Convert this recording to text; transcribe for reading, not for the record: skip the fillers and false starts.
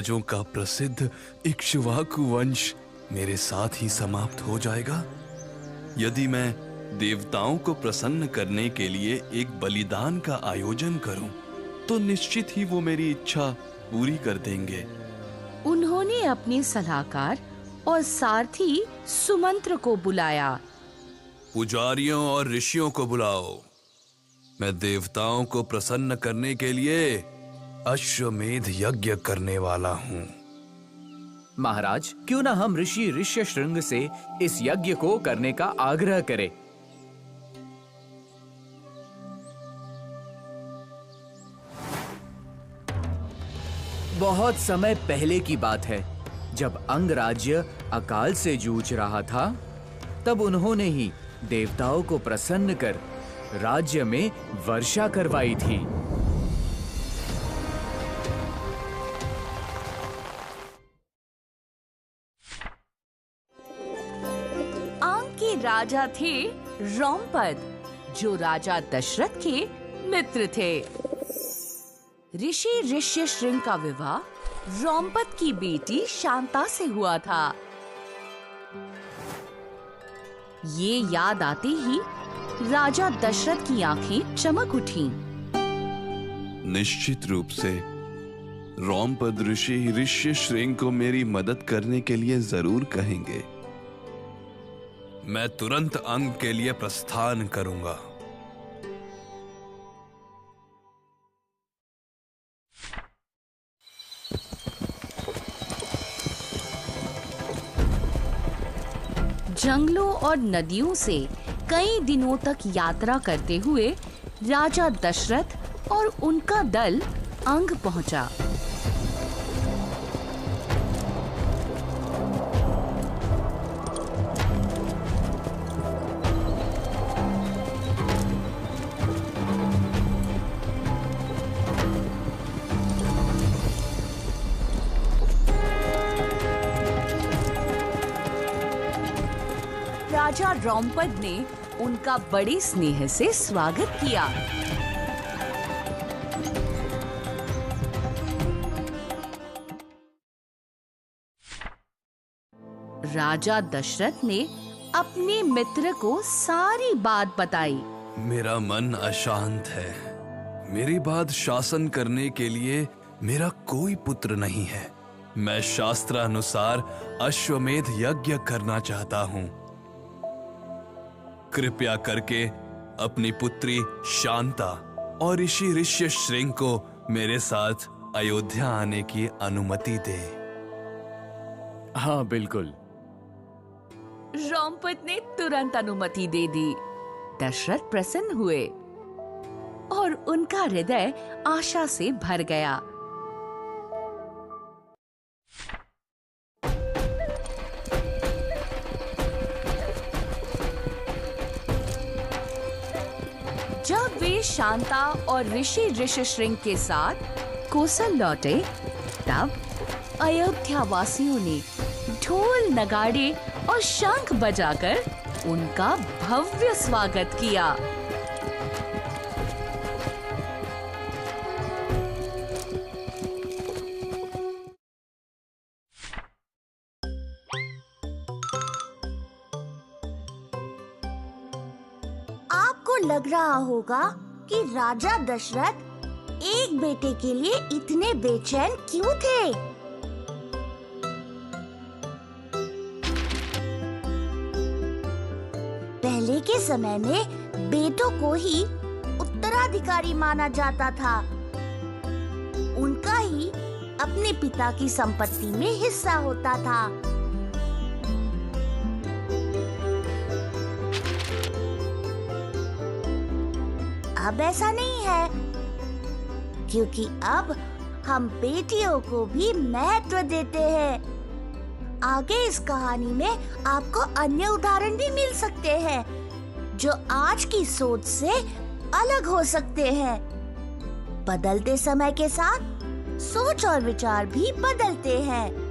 पूर्वजों का प्रसिद्ध इक्ष्वाकु वंश मेरे साथ ही समाप्त हो जाएगा? यदि मैं देवताओं को प्रसन्न करने के लिए एक बलिदान का आयोजन करूं, तो निश्चित ही वो मेरी इच्छा पूरी कर देंगे। उन्होंने अपने सलाहकार और सारथी सुमंत्र को बुलाया। पुजारियों और ऋषियों को बुलाओ। मैं देवताओं को प्रसन्न करने के लिए अश्वमेध यज्ञ करने वाला हूँ। महाराज, क्यों ना हम ऋषि ऋष्यशृंग से इस यज्ञ को करने का आग्रह करें। बहुत समय पहले की बात है, जब अंगराज्य अकाल से जूझ रहा था, तब उन्होंने ही देवताओं को प्रसन्न कर राज्य में वर्षा करवाई थी। अंग के राजा थे रोमपद, जो राजा दशरथ के मित्र थे। ऋषि ऋष्यशृंग का विवाह रोमपद की बेटी शांता से हुआ था। ये याद आते ही राजा दशरथ की आंखें चमक उठीं। निश्चित रूप से रोमपद ऋषि ऋष्यशृंग को मेरी मदद करने के लिए जरूर कहेंगे। मैं तुरंत अंग के लिए प्रस्थान करूंगा। जंगलों और नदियों से कई दिनों तक यात्रा करते हुए राजा दशरथ और उनका दल अंग पहुंचा। राजा रोमपद ने उनका बड़े स्नेह से स्वागत किया। राजा दशरथ ने अपने मित्र को सारी बात बताई। मेरा मन अशांत है। मेरे बाद शासन करने के लिए मेरा कोई पुत्र नहीं है। मैं शास्त्रानुसार अश्वमेध यज्ञ करना चाहता हूँ। कृपया करके अपनी पुत्री शांता और ऋषि ऋष्यशृंग को मेरे साथ अयोध्या आने की अनुमति दे। हाँ, बिल्कुल। रोमपद ने तुरंत अनुमति दे दी। दशरथ प्रसन्न हुए और उनका हृदय आशा से भर गया। जब वे शांता और ऋषि ऋष्यशृंग के साथ कोसल लौटे, तब अयोध्या वासियों ने ढोल, नगाड़े और शंख बजाकर उनका भव्य स्वागत किया। आपको लग रहा होगा कि राजा दशरथ एक बेटे के लिए इतने बेचैन क्यों थे? पहले के समय में बेटों को ही उत्तराधिकारी माना जाता था। उनका ही अपने पिता की संपत्ति में हिस्सा होता था। अब ऐसा नहीं है, क्योंकि अब हम बेटियों को भी महत्व देते हैं। आगे इस कहानी में आपको अन्य उदाहरण भी मिल सकते हैं, जो आज की सोच से अलग हो सकते हैं। बदलते समय के साथ सोच और विचार भी बदलते हैं।